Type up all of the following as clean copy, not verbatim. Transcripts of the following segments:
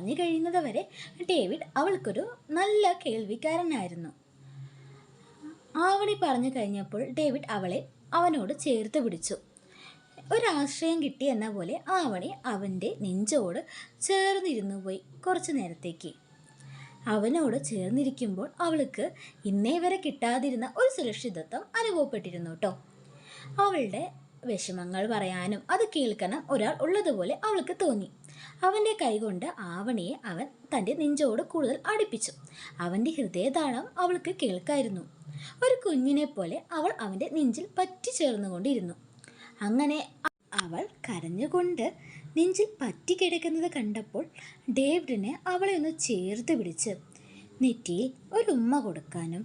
പറഞ്ഞു കഴിയുന്നത് വരെ ഡേവിഡ് അവൾക്കൊരു നല്ല കേൾവിക്കാരനായിരുന്നു. ആവണി പറഞ്ഞു കഴിഞ്ഞപ്പോൾ ഡേവിഡ് അവളെ അവനോട് ചേർത്ത് പിടിച്ചു. ഒരാശ്രയം കിട്ടി എന്ന പോലെ ആവണി അവൻ്റെ നെഞ്ചോട് ചേർന്നിരുന്നു പോയി കുറച്ചു നേരത്തേക്ക്. അവനോട് ചേർന്നിരിക്കുമ്പോൾ അവൾക്ക് ഇന്നേ വരെ കിട്ടാതിരുന്ന ഒരു സുരക്ഷിതത്വം അനുഭവപ്പെട്ടിരുന്നു കേട്ടോ. അവളുടെ വിഷമങ്ങൾ പറയാനും അത് കേൾക്കണം ഒരാൾ ഉള്ളതുപോലെ അവൾക്ക് തോന്നി. അവൻ്റെ കൈകൊണ്ട് ആവണിയെ അവൻ തൻ്റെ നെഞ്ചോട് കൂടുതൽ അടുപ്പിച്ചു. അവൻ്റെ ഹൃദയതാളം അവൾക്ക് കേൾക്കായിരുന്നു. ഒരു കുഞ്ഞിനെ പോലെ അവൾ അവൻ്റെ നെഞ്ചിൽ പറ്റി ചേർന്നുകൊണ്ടിരുന്നു. അങ്ങനെ അവൾ കരഞ്ഞുകൊണ്ട് നെഞ്ചിൽ പറ്റി കിടക്കുന്നത് കണ്ടപ്പോൾ ഡേവിഡിനെ അവളെ ഒന്ന് ചേർത്ത് പിടിച്ച് നെറ്റിയിൽ ഒരു ഉമ്മ കൊടുക്കാനും,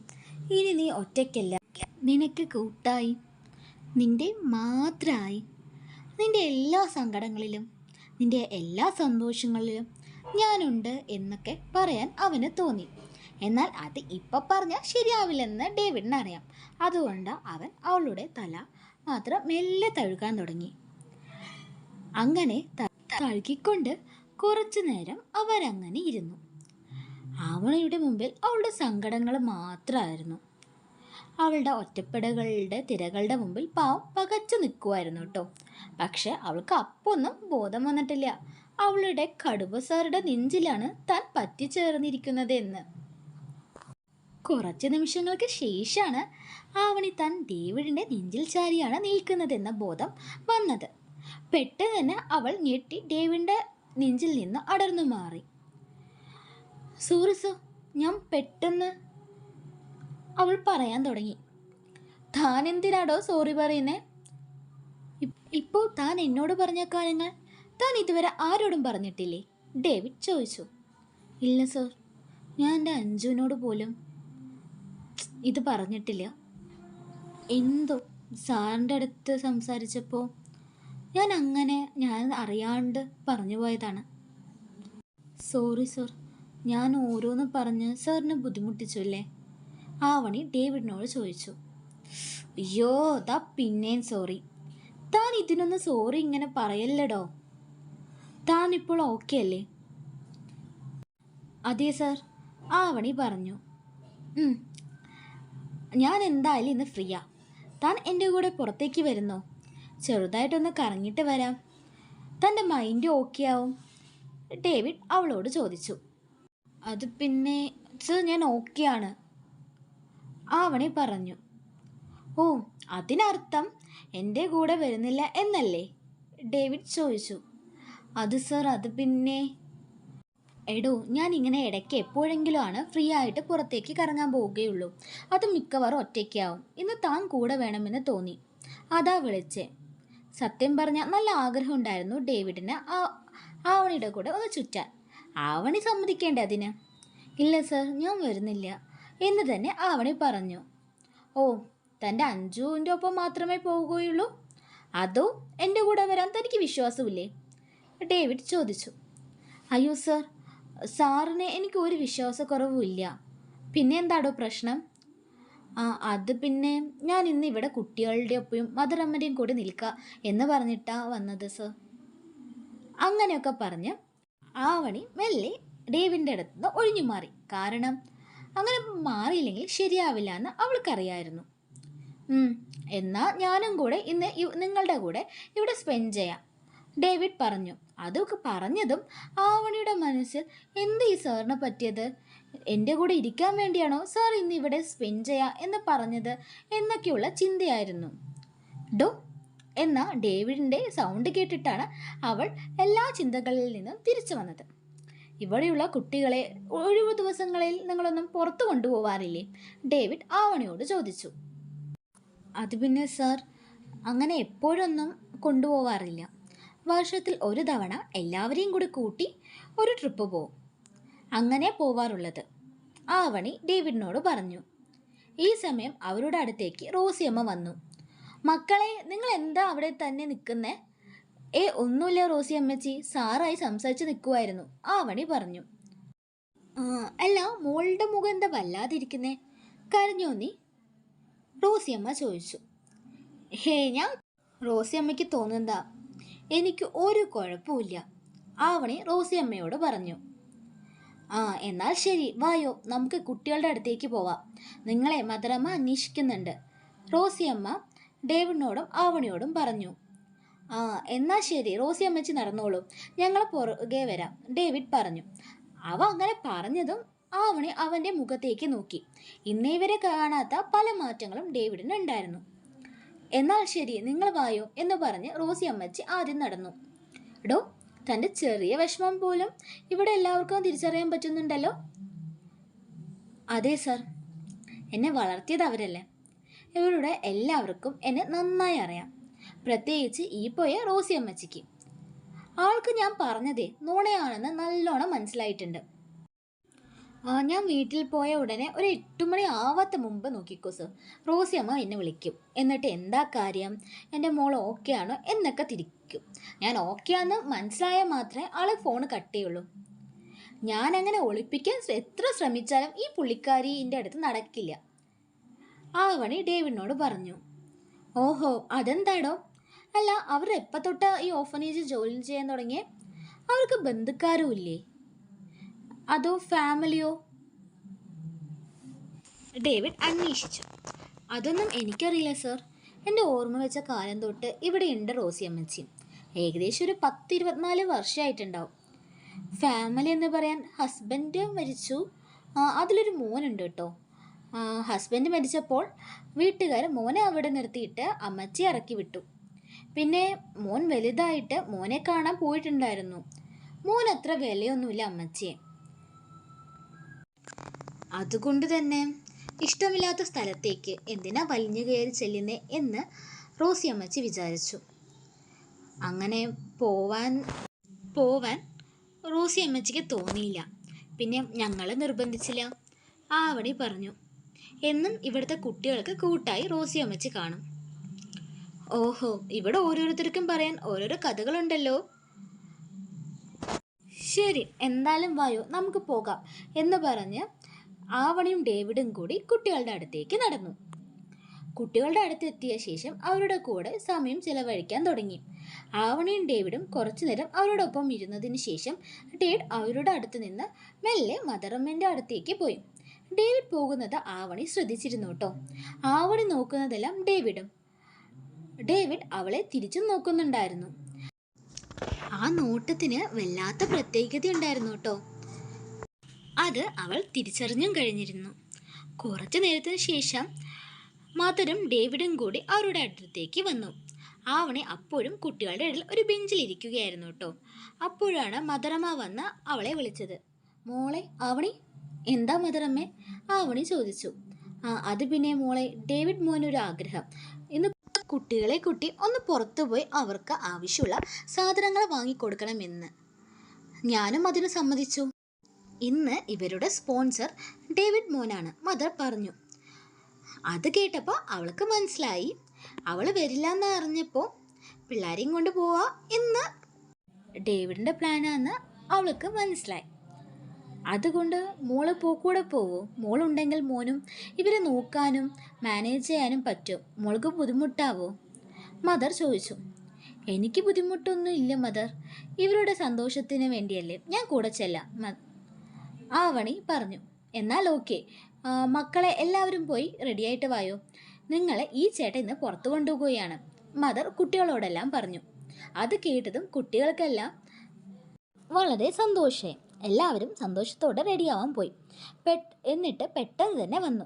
ഇനി നീ ഒറ്റയ്ക്കല്ല, നിനക്ക് കൂട്ടായി, നിൻ്റെ മാത്രമായി, നിൻ്റെ എല്ലാ സങ്കടങ്ങളിലും നിൻ്റെ എല്ലാ സന്തോഷങ്ങളിലും ഞാനുണ്ട് എന്നൊക്കെ പറയാൻ അവന് തോന്നി. എന്നാൽ അത് ഇപ്പം പറഞ്ഞാൽ ശരിയാവില്ലെന്ന് ഡേവിഡിനറിയാം. അതുകൊണ്ട് അവൻ അവളുടെ തല മാത്രം മെല്ലെ തഴുകാൻ തുടങ്ങി. അങ്ങനെ തഴുകിക്കൊണ്ട് കുറച്ചു നേരം അവരങ്ങനെ ഇരുന്നു. ആവണിയുടെ മുമ്പിൽ അവളുടെ സങ്കടങ്ങൾ മാത്രമായിരുന്നു. അവളുടെ ഒറ്റപ്പെടകളുടെ തിരകളുടെ മുമ്പിൽ പാവം പകച്ചു നിൽക്കുമായിരുന്നു കേട്ടോ. പക്ഷെ അവൾക്ക് അപ്പൊന്നും ബോധം വന്നിട്ടില്ല അവളുടെ കടുവസാറുടെ നെഞ്ചിലാണ് താൻ പറ്റിച്ചേർന്നിരിക്കുന്നത് എന്ന്. കുറച്ച് നിമിഷങ്ങൾക്ക് ശേഷമാണ് ആവണി താൻ ഡേവിഡിൻ്റെ നെഞ്ചിൽ ചാരിയാണ് നിൽക്കുന്നതെന്ന ബോധം വന്നത്. പെട്ടെന്ന് തന്നെ അവൾ ഞെട്ടി ഡേവിഡിൻ്റെ നെഞ്ചിൽ നിന്ന് അടർന്നു മാറി. സോറി സർ, ഞാൻ പെട്ടെന്ന് അവൾ പറയാൻ തുടങ്ങി. താൻ എന്തിനാടോ സോറി പറയുന്നേ? ഇപ്പോൾ താൻ എന്നോട് പറഞ്ഞ കാര്യങ്ങൾ താൻ ഇതുവരെ ആരോടും പറഞ്ഞിട്ടില്ലേ? ഡേവിഡ് ചോദിച്ചു. ഇല്ല സർ, ഞാൻ എൻ്റെ അഞ്ജുവിനോട് പോലും ഇത് പറഞ്ഞിട്ടില്ല. എന്തോ സാറിൻ്റെ അടുത്ത് സംസാരിച്ചപ്പോൾ ഞാൻ അറിയാണ്ട് പറഞ്ഞു പോയതാണ്. സോറി സർ, ഞാൻ ഓരോന്ന് പറഞ്ഞ് സാറിനെ ബുദ്ധിമുട്ടിച്ചു അല്ലേ? ആവണി ഡേവിഡിനോട് ചോദിച്ചു. അയ്യോ, ദാ പിന്നെയും സോറി. താൻ ഇതിനൊന്ന് സോറി ഇങ്ങനെ പറയല്ലടോ. താൻ ഇപ്പോൾ ഓക്കെ അല്ലേ? അതെ സർ, ആവണി പറഞ്ഞു. ഞാൻ എന്തായാലും ഇന്ന് ഫ്രീയാ. താൻ എൻ്റെ കൂടെ പുറത്തേക്ക് വരുന്നോ? ചെറുതായിട്ടൊന്ന് കറങ്ങിയിട്ട് വരാം. തൻ്റെ മൈൻഡ് ഓക്കെ ആവും. ഡേവിഡ് അവളോട് ചോദിച്ചു. അത് പിന്നെ സർ, ഞാൻ ഓക്കെയാണ്, ആവണി പറഞ്ഞു. ഓ, അതിനർത്ഥം എൻ്റെ കൂടെ വരുന്നില്ല എന്നല്ലേ? ഡേവിഡ് ചോദിച്ചു. അത് സർ, അത് പിന്നെ എടോ, ഞാൻ ഇങ്ങനെ ഇടയ്ക്ക് എപ്പോഴെങ്കിലും ആണ് ഫ്രീ ആയിട്ട് പുറത്തേക്ക് കറങ്ങാൻ പോവുകയുള്ളൂ. അത് മിക്കവാറും ഒറ്റയ്ക്കാവും. ഇന്ന് താൻ കൂടെ വേണമെന്ന് തോന്നി, അതാ വിളിച്ചേ. സത്യം പറഞ്ഞാൽ നല്ല ആഗ്രഹം ഉണ്ടായിരുന്നു ഡേവിഡിന് ആവണിയുടെ കൂടെ ഒന്ന് ചുറ്റാൻ. ആവണി സമ്മതിക്കേണ്ടേ അതിന്? ഇല്ല സർ, ഞാൻ വരുന്നില്ല എന്ന് തന്നെ ആവണി പറഞ്ഞു. ഓ, തൻ്റെ അഞ്ജുവിൻ്റെ ഒപ്പം മാത്രമേ പോവുകയുള്ളൂ? അതോ എൻ്റെ കൂടെ വരാൻ തനിക്ക് വിശ്വാസമില്ലേ? ഡേവിഡ് ചോദിച്ചു. അയ്യോ സർ, സാറിന് എനിക്ക് ഒരു വിശ്വാസക്കുറവും ഇല്ല. പിന്നെ എന്താടോ പ്രശ്നം? അത് പിന്നെ ഞാൻ ഇന്ന് ഇവിടെ കുട്ടികളുടെ ഒപ്പം മദറമ്മൻ്റെയും കൂടി നിൽക്കുക എന്ന് പറഞ്ഞിട്ടാ വന്നത് സർ. അങ്ങനെയൊക്കെ പറഞ്ഞ് ആവണി മെല്ലെ ഡേവിഡിൻ്റെ അടുത്ത് നിന്ന് ഒഴിഞ്ഞു മാറി. കാരണം അങ്ങനെ മാറിയില്ലെങ്കിൽ ശരിയാവില്ല എന്ന് അവൾക്കറിയായിരുന്നു. എന്നാൽ ഞാനും കൂടെ ഇന്ന് നിങ്ങളുടെ കൂടെ ഇവിടെ സ്പെൻഡ് ചെയ്യാം, ഡേവിഡ് പറഞ്ഞു. അതൊക്കെ പറഞ്ഞതും ആവണിയുടെ മനസ്സിൽ എന്ത് ഈ സാറിനെ പറ്റിയത്? എൻ്റെ കൂടെ ഇരിക്കാൻ വേണ്ടിയാണോ സാർ ഇന്ന് ഇവിടെ സ്പെൻഡ് ചെയ്യാം എന്ന് പറഞ്ഞത് എന്നൊക്കെയുള്ള ചിന്തയായിരുന്നു. ഡോ എന്ന ഡേവിഡിൻ്റെ സൗണ്ട് കേട്ടിട്ടാണ് അവൾ എല്ലാ ചിന്തകളിൽ നിന്നും തിരിച്ചു വന്നത്. ഇവിടെയുള്ള കുട്ടികളെ ഒഴിവു ദിവസങ്ങളിൽ നിങ്ങളൊന്നും പുറത്തു കൊണ്ടുപോകാറില്ലേ? ഡേവിഡ് ആവണിയോട് ചോദിച്ചു. അത് പിന്നെ സാർ, അങ്ങനെ എപ്പോഴൊന്നും കൊണ്ടുപോകാറില്ല. വർഷത്തിൽ ഒരു തവണ എല്ലാവരെയും കൂടി കൂട്ടി ഒരു ട്രിപ്പ് പോവും. അങ്ങനെ പോവാറുള്ളത്, ആവണി ഡേവിഡിനോട് പറഞ്ഞു. ഈ സമയം അവരുടെ അടുത്തേക്ക് റോസിയമ്മ വന്നു. മക്കളെ, നിങ്ങൾ എന്താ അവിടെ തന്നെ നിൽക്കുന്നേ? ഒന്നുമില്ല റോസി അമ്മച്ചി, സാറായി സംസാരിച്ച് നിൽക്കുമായിരുന്നു, ആവണി പറഞ്ഞു. അല്ല, മോളുടെ മുഖം എന്താ വല്ലാതിരിക്കുന്നേ? കരഞ്ഞോ നീ? റോസിയമ്മ ചോദിച്ചു. ഞാൻ റോസിയമ്മയ്ക്ക് തോന്നുന്നതാ, എനിക്ക് ഒരു കുഴപ്പമില്ല, ആവണി റോസിയമ്മയോട് പറഞ്ഞു. ആ എന്നാൽ ശരി, വായോ, നമുക്ക് കുട്ടികളുടെ അടുത്തേക്ക് പോവാം. നിങ്ങളെ മദറമ്മ അന്വേഷിക്കുന്നുണ്ട്, റോസിയമ്മ ഡേവിഡിനോടും ആവണിയോടും പറഞ്ഞു. ആ എന്നാൽ ശരി, റോസി അമ്മച്ചി നടന്നോളൂ, ഞങ്ങൾ പുറകെ വരാം, ഡേവിഡ് പറഞ്ഞു. അവ അങ്ങനെ പറഞ്ഞതും ആവണി അവൻ്റെ മുഖത്തേക്ക് നോക്കി. ഇന്നേ വരെ കാണാത്ത പല മാറ്റങ്ങളും ഡേവിഡിന് ഉണ്ടായിരുന്നു. എന്നാൽ ശരി, നിങ്ങൾ വായോ എന്ന് പറഞ്ഞ് റോസി അമ്മച്ചി ആദ്യം നടന്നു. എടോ, തൻ്റെ ചെറിയ വിഷമം പോലും ഇവിടെ എല്ലാവർക്കും തിരിച്ചറിയാൻ പറ്റുന്നുണ്ടല്ലോ. അതെ സർ, എന്നെ വളർത്തിയത് അവരല്ലേ. ഇവരുടെ എല്ലാവർക്കും എന്നെ നന്നായി അറിയാം, പ്രത്യേകിച്ച് ഈ പോയ റോസി അമ്മച്ചിക്ക്. ആൾക്ക് ഞാൻ പറഞ്ഞതേ നുണയാണെന്ന് നല്ലോണം മനസ്സിലായിട്ടുണ്ട്. ഞാൻ വീട്ടിൽ പോയ ഉടനെ ഒരു 8 മണി ആവാത്ത മുമ്പ് നോക്കിക്കോ സർ, റോസി അമ്മ എന്നെ വിളിക്കും. എന്നിട്ട് എന്താ കാര്യം, എൻ്റെ മോൾ ഓക്കെ ആണോ എന്നൊക്കെ തിരിക്കും. ഞാൻ ഓക്കെ ആണെന്ന് മനസ്സിലായാൽ മാത്രമേ ആൾ ഫോൺ കട്ട് ചെയ്യുള്ളൂ. ഞാനങ്ങനെ ഒളിപ്പിക്കാൻ എത്ര ശ്രമിച്ചാലും ഈ പുള്ളിക്കാരിൻ്റെ അടുത്ത് നടക്കില്ല. ആവണി ഡേവിഡിനോട് പറഞ്ഞു. ഓഹോ, അതെന്താടോ? അല്ല, അവർ എപ്പോൾ തൊട്ടാ ഈ ഓർഫനേജ് ജോലി ചെയ്യാൻ തുടങ്ങിയേ? അവർക്ക് ബന്ധുക്കാരും ഇല്ലേ, അതോ ഫാമിലിയോ? ഡേവിഡ് അന്വേഷിച്ചു. അതൊന്നും എനിക്കറിയില്ല സർ. എൻ്റെ ഓർമ്മ വെച്ച കാലം തൊട്ട് ഇവിടെയുണ്ട് റോസി അമ്മച്ചി. ഏകദേശം ഒരു 10-24 വർഷമായിട്ടുണ്ടാവും. ഫാമിലി എന്ന് പറയാൻ ഹസ്ബൻഡ് മരിച്ചു, അതിലൊരു മോനുണ്ട് കേട്ടോ. ഹസ്ബൻഡ് മരിച്ചപ്പോൾ വീട്ടുകാർ മോനെ അവിടെ നിർത്തിയിട്ട് അമ്മച്ചി ഇറക്കി വിട്ടു. പിന്നെ മോൻ വലുതായിട്ട് മോനെ കാണാൻ പോയിട്ടുണ്ടായിരുന്നു. മോൻ അത്ര വിലയൊന്നുമില്ല അമ്മച്ചിയെ. അതുകൊണ്ട് തന്നെ ഇഷ്ടമില്ലാത്ത സ്ഥലത്തേക്ക് എന്തിനാ വലിഞ്ഞു കയറി ചെല്ലുന്നേ എന്ന് റോസി അമ്മച്ചി വിചാരിച്ചു. അങ്ങനെ പോവാൻ റോസി അമ്മച്ചിക്ക് തോന്നിയില്ല. പിന്നെ ഞങ്ങൾ നിർബന്ധിച്ചില്ല, ആവണി പറഞ്ഞു. എന്നും ഇവിടുത്തെ കുട്ടികൾക്ക് കൂട്ടായി റോസി അമ്മച്ചി കാണും. ഓഹോ, ഇവിടെ ഓരോരുത്തർക്കും പറയാൻ ഓരോരോ കഥകളുണ്ടല്ലോ. ശരി, എന്തായാലും വായോ, നമുക്ക് പോകാം എന്ന് പറഞ്ഞ് ആവണിയും ഡേവിഡും കൂടി കുട്ടികളുടെ അടുത്തേക്ക് നടന്നു. കുട്ടികളുടെ അടുത്തെത്തിയ ശേഷം അവരുടെ കൂടെ സമയം ചിലവഴിക്കാൻ തുടങ്ങി. ആവണിയും ഡേവിഡും കുറച്ചു നേരം അവരോടൊപ്പം ഇരുന്നതിന് ശേഷം ഡേവിഡ് അവരുടെ അടുത്ത് നിന്ന് മെല്ലെ മദറമ്മൻ്റെ അടുത്തേക്ക് പോയി. ഡേവിഡ് പോകുന്നത് ആവണി ശ്രദ്ധിച്ചിരുന്നു കേട്ടോ. ആവണി നോക്കുന്നതെല്ലാം ഡേവിഡ് അവളെ തിരിച്ചും നോക്കുന്നുണ്ടായിരുന്നു. ആ നോട്ടത്തിന് വല്ലാത്ത പ്രത്യേകത ഉണ്ടായിരുന്നു കേട്ടോ. അത് അവൾ തിരിച്ചറിഞ്ഞും കഴിഞ്ഞിരുന്നു. കുറച്ചു നേരത്തിന് ശേഷം മദറും ഡേവിഡും കൂടി അവരുടെ അടുത്തേക്ക് വന്നു. ആവണി അപ്പോഴും കുട്ടികളുടെ ഇടയിൽ ഒരു ബെഞ്ചിലിരിക്കുകയായിരുന്നു കേട്ടോ. അപ്പോഴാണ് മദറമ്മ വന്ന് അവളെ വിളിച്ചത്. മോളെ ആവണി. എന്താ മദറമ്മേ? ആവണി ചോദിച്ചു. അത് പിന്നെ മോളെ, ഡേവിഡ് മോനൊരു ആഗ്രഹം. ഇന്ന് കുട്ടികളെ കുട്ടി ഒന്ന് പുറത്തുപോയി അവർക്ക് ആവശ്യമുള്ള സാധനങ്ങൾ വാങ്ങിക്കൊടുക്കണമെന്ന്. ഞാനും അതിന് സമ്മതിച്ചു. ഇന്ന് ഇവരുടെ സ്പോൺസർ ഡേവിഡ് മോനാണ്, മദർ പറഞ്ഞു. അത് കേട്ടപ്പോൾ അവൾക്ക് മനസ്സിലായി. അവൾ വരില്ല എന്ന് അറിഞ്ഞപ്പോൾ പിള്ളേരെയും കൊണ്ട് പോവാ എന്ന് ഡേവിഡിൻ്റെ പ്ലാനാന്ന് അവൾക്ക് മനസ്സിലായി. അതുകൊണ്ട് മോള് കൂടെ പോവോ? മോളുണ്ടെങ്കിൽ മോനും ഇവരെ നോക്കാനും മാനേജ് ചെയ്യാനും പറ്റും. മോൾക്ക് ബുദ്ധിമുട്ടാവോ? മദർ ചോദിച്ചു. എനിക്ക് ബുദ്ധിമുട്ടൊന്നും ഇല്ല മദർ, ഇവരുടെ സന്തോഷത്തിന് വേണ്ടിയല്ലേ ഞാൻ കൂടെ ചെല്ലാം, ആവണി പറഞ്ഞു. എന്നാൽ ഓക്കെ, മക്കളെ എല്ലാവരും പോയി റെഡിയായിട്ട് വായോ. നിങ്ങളെ ഈ ചേട്ടൻ ഇന്ന് പുറത്തു കൊണ്ടുപോവുകയാണ്, മദർ കുട്ടികളോടെല്ലാം പറഞ്ഞു. അത് കേട്ടതും കുട്ടികൾക്കെല്ലാം വളരെ സന്തോഷമായി. എല്ലാവരും സന്തോഷത്തോടെ റെഡിയാവാൻ പോയി. എന്നിട്ട് പെട്ടെന്ന് തന്നെ വന്നു.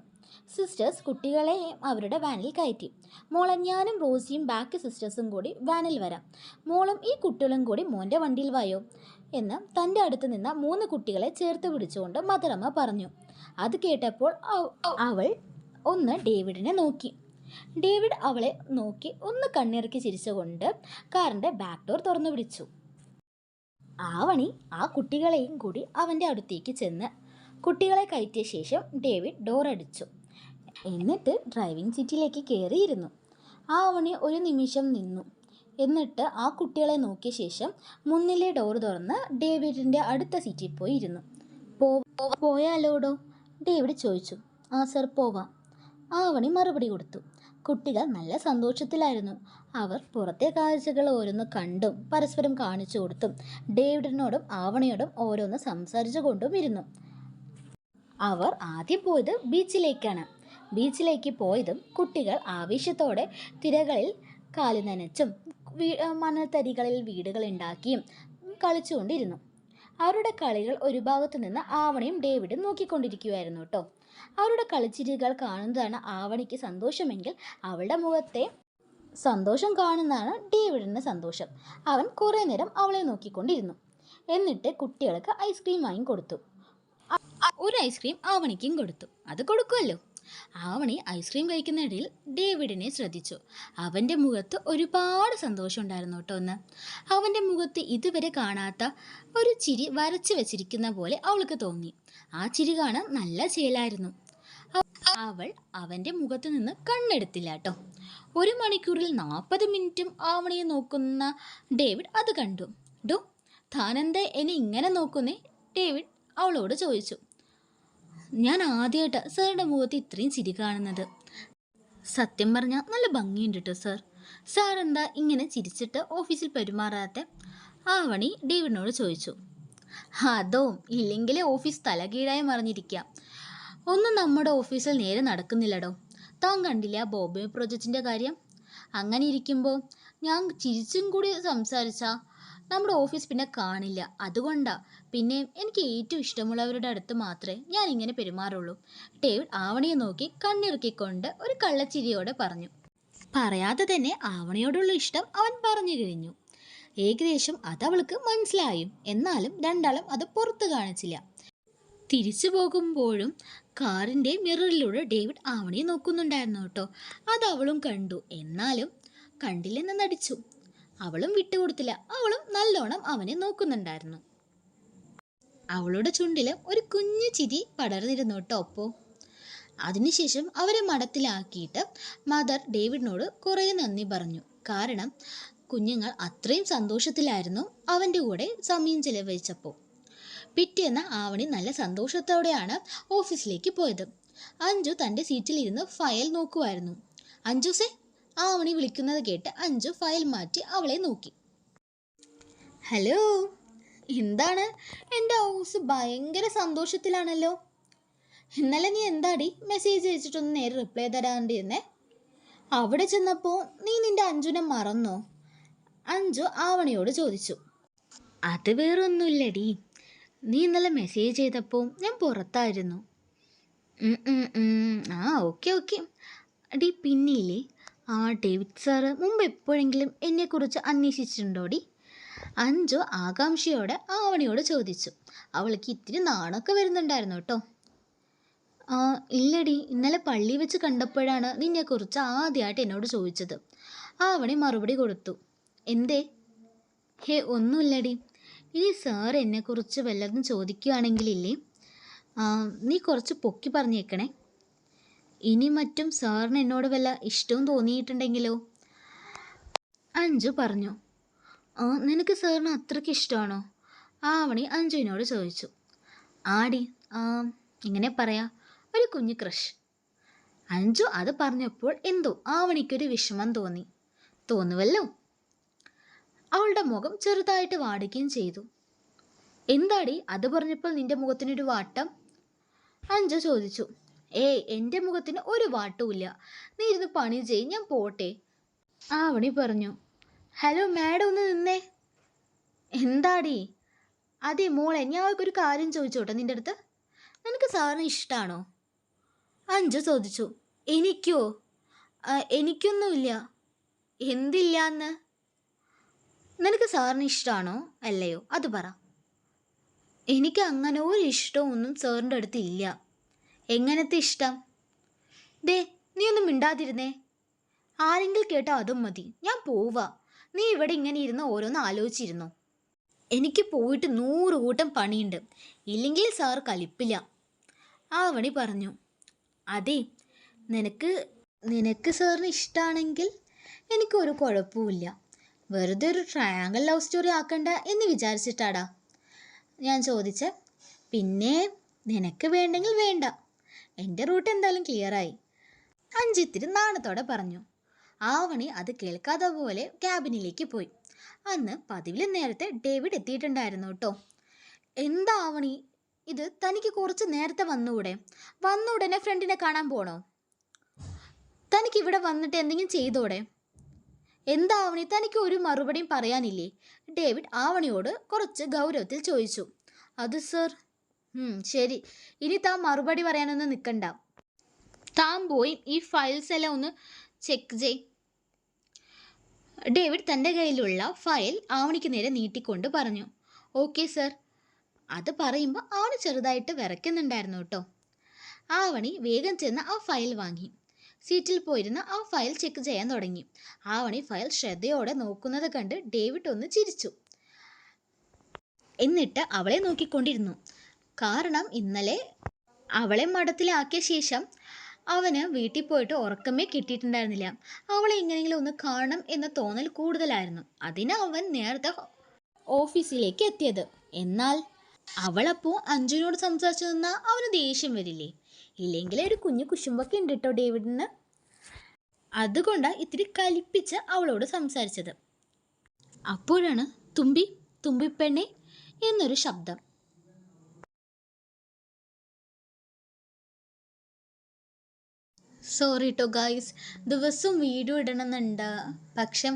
സിസ്റ്റേഴ്സ് കുട്ടികളെ അവരുടെ വാനിൽ കയറ്റി. മോളെ, ഞാനും റോസിയും ബാക്കി സിസ്റ്റേഴ്സും കൂടി വാനിൽ വരാം, മോളും ഈ കുട്ടികളും കൂടി മോൻ്റെ വണ്ടിയിൽ വായോ എന്ന് തൻ്റെ അടുത്ത് നിന്ന 3 കുട്ടികളെ ചേർത്ത് പിടിച്ചുകൊണ്ട് മദറമ്മ പറഞ്ഞു. അത് കേട്ടപ്പോൾ അവൾ ഒന്ന് ഡേവിഡിനെ നോക്കി. ഡേവിഡ് അവളെ നോക്കി ഒന്ന് കണ്ണിറക്കി ചിരിച്ചുകൊണ്ട് കാറിൻ്റെ ബാക്ക് ഡോർ തുറന്നു പിടിച്ചു. ആവണി ആ കുട്ടികളെയും കൂടി അവൻ്റെ അടുത്തേക്ക് ചെന്ന് കുട്ടികളെ കയറ്റിയ ശേഷം ഡേവിഡ് ഡോർ അടിച്ചു. എന്നിട്ട് ഡ്രൈവിംഗ് സീറ്റിലേക്ക് കയറിയിരുന്നു. ആവണി ഒരു നിമിഷം നിന്നു. എന്നിട്ട് ആ കുട്ടികളെ നോക്കിയ ശേഷം മുന്നിലെ ഡോർ തുറന്ന് ഡേവിഡിൻ്റെ അടുത്ത സീറ്റിൽ പോയി ഇരുന്നു. പോയാലോടോ? ഡേവിഡ് ചോദിച്ചു. ആ സർ, പോവാം, ആവണി മറുപടി കൊടുത്തു. കുട്ടികൾ നല്ല സന്തോഷത്തിലായിരുന്നു. അവർ പുറത്തെ കാഴ്ചകൾ ഓരോന്ന് കണ്ടും പരസ്പരം കാണിച്ചു കൊടുത്തും ഡേവിഡിനോടും ആവണിയോടും ഓരോന്ന് സംസാരിച്ചു കൊണ്ടും ഇരുന്നു. അവർ ആദ്യം പോയത് ബീച്ചിലേക്കാണ്. ബീച്ചിലേക്ക് പോയതും കുട്ടികൾ ആവേശത്തോടെ തിരകളിൽ കാലു നനച്ചും മണൽത്തരികളിൽ വീടുകൾ ഉണ്ടാക്കിയും കളിച്ചുകൊണ്ടിരുന്നു. അവരുടെ കളികൾ ഒരു ഭാഗത്തു നിന്ന് ആവണിയും ഡേവിഡും നോക്കിക്കൊണ്ടിരിക്കുകയായിരുന്നു കേട്ടോ. അവരുടെ കളിച്ചിരികൾ കാണുന്നതാണ് ആവണിക്ക് സന്തോഷമെങ്കിൽ അവളുടെ മുഖത്തെ സന്തോഷം കാണുന്നതാണ് ഡേവിഡിന് സന്തോഷം. അവൻ കുറേ നേരം അവളെ നോക്കിക്കൊണ്ടിരുന്നു. എന്നിട്ട് കുട്ടികൾക്ക് ഐസ്ക്രീം വാങ്ങി കൊടുത്തു. ഒരു ഐസ്ക്രീം ആവണിക്കും കൊടുത്തു. അത് കൊടുക്കുമല്ലോ. ആവണി ഐസ്ക്രീം കഴിക്കുന്നിടയിൽ ഡേവിഡിനെ ശ്രദ്ധിച്ചു. അവൻ്റെ മുഖത്ത് ഒരുപാട് സന്തോഷം ഉണ്ടായിരുന്നു കേട്ടോ. ഒന്ന് അവൻ്റെ മുഖത്ത് ഇതുവരെ കാണാത്ത ഒരു ചിരി വരച്ചു വെച്ചിരിക്കുന്ന പോലെ അവൾക്ക് തോന്നി. ആ ചിരി കാണാൻ നല്ല ചേലായിരുന്നു. അവൾ അവൻ്റെ മുഖത്ത് നിന്ന് കണ്ണെടുത്തില്ല കേട്ടോ. 1 മണിക്കൂറിൽ 40 മിനിറ്റും ആവണിയെ നോക്കുന്ന ഡേവിഡ് അത് കണ്ടു. ഡോ, താനെന്താ എന്നെ ഇങ്ങനെ നോക്കുന്നേ? ഡേവിഡ് അവളോട് ചോദിച്ചു. ഞാൻ ആദ്യമായിട്ടാണ് സാറിൻ്റെ മുഖത്ത് ഇത്രയും ചിരി കാണുന്നത്. സത്യം പറഞ്ഞാൽ നല്ല ഭംഗിയുണ്ട് കേട്ടോ സാർ. സാർ എന്താ ഇങ്ങനെ ചിരിച്ചിട്ട് ഓഫീസിൽ പെരുമാറാത്ത? ആവണി ഡേവിഡിനോട് ചോദിച്ചു. അതോ, ഇല്ലെങ്കിലേ ഓഫീസ് തലകീഴായി മറിഞ്ഞിരിക്കാം. ഒന്നും നമ്മുടെ ഓഫീസിൽ നേരെ നടക്കുന്നില്ലടോ. താൻ കണ്ടില്ല ബോബെ പ്രോജക്റ്റിൻ്റെ കാര്യം? അങ്ങനെ ഇരിക്കുമ്പോൾ ഞാൻ ചിരിച്ചും കൂടി സംസാരിച്ചാൽ നമ്മുടെ ഓഫീസ് പിന്നെ കാണില്ല. അതുകൊണ്ടാ. പിന്നെ എനിക്ക് ഏറ്റവും ഇഷ്ടമുള്ളവരുടെ അടുത്ത് മാത്രമേ ഞാൻ ഇങ്ങനെ പെരുമാറുള്ളൂ. ഡേവിഡ് ആവണിയെ നോക്കി കണ്ണിറുക്കിക്കൊണ്ട് ഒരു കള്ളച്ചിരിയോടെ പറഞ്ഞു. പറയാതെ തന്നെ ആവണിയോടുള്ള ഇഷ്ടം അവൻ പറഞ്ഞു കഴിഞ്ഞു. ഏകദേശം അതവൾക്ക് മനസ്സിലായും. എന്നാലും രണ്ടാളും അത് പുറത്ത് കാണിച്ചില്ല. തിരിച്ചു പോകുമ്പോഴും കാറിൻ്റെ മിററിലൂടെ ഡേവിഡ് ആവണിയെ നോക്കുന്നുണ്ടായിരുന്നു കേട്ടോ. അതവളും കണ്ടു. എന്നാലും കണ്ടില്ലെന്ന് നടിച്ചു. അവളും വിട്ടുകൊടുത്തില്ല. അവളും നല്ലോണം അവനെ നോക്കുന്നുണ്ടായിരുന്നു. അവളുടെ ചുണ്ടിൽ ഒരു കുഞ്ഞു ചിരി പടർന്നിരുന്നു കേട്ടോ. അപ്പോൾ അതിനുശേഷം അവരെ മഠത്തിലാക്കിയിട്ട് മദർ ഡേവിഡിനോട് കുറേ നന്ദി പറഞ്ഞു. കാരണം കുഞ്ഞുങ്ങൾ അത്രയും സന്തോഷത്തിലായിരുന്നു അവൻ്റെ കൂടെ സമയം ചെലവഴിച്ചപ്പോൾ. പിറ്റേന്ന് ആവണി നല്ല സന്തോഷത്തോടെയാണ് ഓഫീസിലേക്ക് പോയത്. അഞ്ജു തൻ്റെ സീറ്റിലിരുന്ന് ഫയൽ നോക്കുമായിരുന്നു. അഞ്ജുസേ, ആവണി വിളിക്കുന്നത് കേട്ട് അഞ്ജു ഫയൽ മാറ്റി അവളെ നോക്കി. ഹലോ, എന്താണ്? എൻ്റെ ഹൗസ് ഭയങ്കര സന്തോഷത്തിലാണല്ലോ. ഇന്നലെ നീ എന്താടി മെസ്സേജ് അയച്ചിട്ടൊന്ന് നേരെ റിപ്ലൈ തരാണ്ടിരുന്നേ? അവിടെ ചെന്നപ്പോൾ നീ നിൻ്റെ അഞ്ജുനെ മറന്നോ? അഞ്ജു ആവണിയോട് ചോദിച്ചു. അത് വേറൊന്നുമില്ലടി, നീ ഇന്നലെ മെസ്സേജ് ചെയ്തപ്പോൾ ഞാൻ പുറത്തായിരുന്നു. ഓക്കെ അടി. പിന്നില്ലേ, ഡേവിഡ് സാറ് മുമ്പ് എപ്പോഴെങ്കിലും എന്നെക്കുറിച്ച് അന്വേഷിച്ചിട്ടുണ്ടോടി? അഞ്ജു ആകാംക്ഷയോടെ ആവണിയോട് ചോദിച്ചു. അവൾക്ക് ഇത്തിരി നാണമൊക്കെ വരുന്നുണ്ടായിരുന്നു കേട്ടോ. ഇല്ലടി, ഇന്നലെ പള്ളി വെച്ച് കണ്ടപ്പോഴാണ് നിന്നെക്കുറിച്ച് ആദ്യമായിട്ട് എന്നോട് ചോദിച്ചത്. ആവണി മറുപടി കൊടുത്തു. എന്തേ? ഒന്നുമില്ലടി. ഇനി സാർ എന്നെക്കുറിച്ച് വല്ലതും ചോദിക്കുകയാണെങ്കിലില്ലേ, നീ കുറച്ച് പൊക്കി പറഞ്ഞേക്കണേ. ഇനി മറ്റും സാറിന് എന്നോട് വല്ല ഇഷ്ടവും തോന്നിയിട്ടുണ്ടെങ്കിലോ? അഞ്ജു പറഞ്ഞു. നിനക്ക് സാറിന് അത്രയ്ക്ക് ഇഷ്ടമാണോ? ആവണി അഞ്ജുവിനോട് ചോദിച്ചു. ആടി, ഇങ്ങനെ പറയാ, ഒരു കുഞ്ഞു ക്രഷ്. അഞ്ജു അത് പറഞ്ഞപ്പോൾ എന്തോ ആവണിക്കൊരു വിഷമം തോന്നുവല്ലോ. അവളുടെ മുഖം ചെറുതായിട്ട് വാടുകയും ചെയ്തു. എന്താടി അത് പറഞ്ഞപ്പോൾ നിന്റെ മുഖത്തിനൊരു വാട്ടം? അഞ്ജു ചോദിച്ചു. എൻ്റെ മുഖത്തിന് ഒരു വാട്ടുമില്ല. നീ ഇരുന്ന് പണി ചെയ്യും, ഞാൻ പോട്ടെ. ആവണി പറഞ്ഞു. ഹലോ മാഡം, ഒന്ന് നിന്നേ. എന്താടി? അതെ മോളെ, ഞാൻ ഒരു കാര്യം ചോദിച്ചോട്ടെ നിൻ്റെ അടുത്ത്. നിനക്ക് സാറിന് ഇഷ്ടമാണോ? അഞ്ജു ചോദിച്ചു. എനിക്കോ? എനിക്കൊന്നുമില്ല. എന്തില്ലാന്ന്? നിനക്ക് സാറിന് ഇഷ്ടമാണോ അല്ലയോ അത് പറ. എനിക്ക് അങ്ങനെ ഒരു ഇഷ്ടമൊന്നും സാറിൻ്റെ അടുത്ത് ഇല്ല. എങ്ങനത്തെ ഇഷ്ടം? ദേ, നീ ഒന്നും മിണ്ടാതിരുന്നേ. ആരെങ്കിലും കേട്ടോ അതും മതി. ഞാൻ പോവാ. നീ ഇവിടെ ഇങ്ങനെ ഇരുന്ന് ഓരോന്ന് ആലോചിച്ചിരുന്നോ? എനിക്ക് പോയിട്ട് 100 കൂട്ടം പണിയുണ്ട്. ഇല്ലെങ്കിൽ സാർ കലിപ്പില്ല. ആവണി പറഞ്ഞു. അതെ, നിനക്ക് സാറിന് ഇഷ്ടമാണെങ്കിൽ എനിക്കൊരു കുഴപ്പമില്ല. വെറുതെ ഒരു ട്രയാങ്കിൾ ലവ് സ്റ്റോറി ആക്കണ്ട എന്ന് വിചാരിച്ചിട്ടാടാ ഞാൻ ചോദിച്ചേ. പിന്നെ നിനക്ക് വേണ്ടെങ്കിൽ വേണ്ട. എൻ്റെ റൂട്ട് എന്തായാലും ക്ലിയറായി. അഞ്ജിത്തിരി നാണത്തോടെ പറഞ്ഞു. ആവണി അത് കേൾക്കാതെ പോലെ ക്യാബിനിലേക്ക് പോയി. അന്ന് പതിവിലും നേരത്തെ ഡേവിഡ് എത്തിയിട്ടുണ്ടായിരുന്നു കേട്ടോ. എന്താ ആവണി ഇത്, തനിക്ക് കുറച്ച് നേരത്തെ വന്നുകൂടെ? വന്ന ഉടനെ ഫ്രണ്ടിനെ കാണാൻ പോണോ? തനിക്ക് ഇവിടെ വന്നിട്ട് എന്തെങ്കിലും ചെയ്തോടെ? എന്താ ആവണി, തനിക്ക് ഒരു മറുപടിയും പറയാനില്ലേ? ഡേവിഡ് ആവണിയോട് കുറച്ച് ഗൗരവത്തിൽ ചോദിച്ചു. അത് സർ. ശരി, ഇനി താൻ മറുപടി പറയാനൊന്നും നിൽക്കണ്ട. താൻ പോയി ഈ ഫയൽസ് എല്ലാം ഒന്ന് ചെക്ക് ചെയ്. ഡേവിഡ് തൻ്റെ കയ്യിലുള്ള ഫയൽ ആവണിക്ക് നേരെ നീട്ടിക്കൊണ്ട് പറഞ്ഞു. Okay sir. അത് പറയുമ്പോൾ ആവണി ചെറുതായിട്ട് വിറയ്ക്കുന്നുണ്ടായിരുന്നു കേട്ടോ. ആവണി വേഗം ചെന്ന് ആ ഫയൽ വാങ്ങി സീറ്റിൽ പോയിരുന്ന് ആ ഫയൽ ചെക്ക് ചെയ്യാൻ തുടങ്ങി. ആവണി ഫയൽ ശ്രദ്ധയോടെ നോക്കുന്നത് കണ്ട് ഡേവിഡ് ഒന്ന് ചിരിച്ചു. എന്നിട്ട് അവളെ നോക്കിക്കൊണ്ടിരുന്നു. കാരണം ഇന്നലെ അവളെ മഠത്തിലാക്കിയ ശേഷം അവന് വീട്ടിൽ പോയിട്ട് ഉറക്കമേ കിട്ടിയിട്ടുണ്ടായിരുന്നില്ല. അവളെ എങ്ങനെയെങ്കിലും ഒന്ന് കാണണം എന്ന തോന്നൽ കൂടുതലായിരുന്നു. അതിന് അവൻ നേരത്തെ ഓഫീസിലേക്ക് എത്തിയത്. എന്നാൽ അവളപ്പോൾ അഞ്ജുവിനോട് സംസാരിച്ചു നിന്നാൽ അവന് ദേഷ്യം വരില്ലേ? ഇല്ലെങ്കിൽ ഒരു കുഞ്ഞു കുശുമ്പൊക്കെ ഉണ്ട് കേട്ടോ ഡേവിഡിന്. അതുകൊണ്ടാണ് ഇത്തിരി കലിപ്പിച്ച് അവളോട് സംസാരിച്ചത്. അപ്പോഴാണ് തുമ്പിപ്പെണ്ണെ എന്നൊരു ശബ്ദം. സോറി കേട്ടോ ഗായ്സ്, ദിവസവും വീഡിയോ ഇടണമെന്നുണ്ട്. പക്ഷെ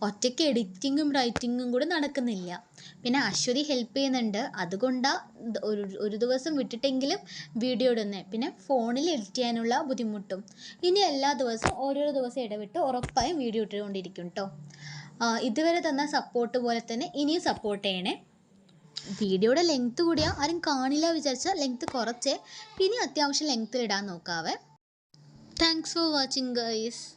ഒറ്റയ്ക്ക് എഡിറ്റിങ്ങും റൈറ്റിങ്ങും കൂടെ നടക്കുന്നില്ല. പിന്നെ അശ്വതി ഹെൽപ്പ് ചെയ്യുന്നുണ്ട്. അതുകൊണ്ടാണ് ഒരു ദിവസം വിട്ടിട്ടെങ്കിലും വീഡിയോ ഇടുന്നത്. പിന്നെ ഫോണിൽ എഡിറ്റ് ചെയ്യാനുള്ള ബുദ്ധിമുട്ടും. ഇനി എല്ലാ ദിവസവും ഓരോരോ ദിവസം ഇടവിട്ട് ഉറപ്പായും വീഡിയോ ഇട്ടുകൊണ്ടിരിക്കും കേട്ടോ. ഇതുവരെ തന്ന സപ്പോർട്ട് പോലെ തന്നെ ഇനിയും സപ്പോർട്ട് ചെയ്യണേ. വീഡിയോയുടെ ലെങ്ത്ത് കൂടിയാൽ ആരും കാണില്ല വിചാരിച്ചാൽ ലെങ്ത്ത് കുറച്ചേ, പിന്നെ അത്യാവശ്യം ലെങ്ത്തിൽ ഇടാൻ നോക്കാവേ. Thanks for watching guys.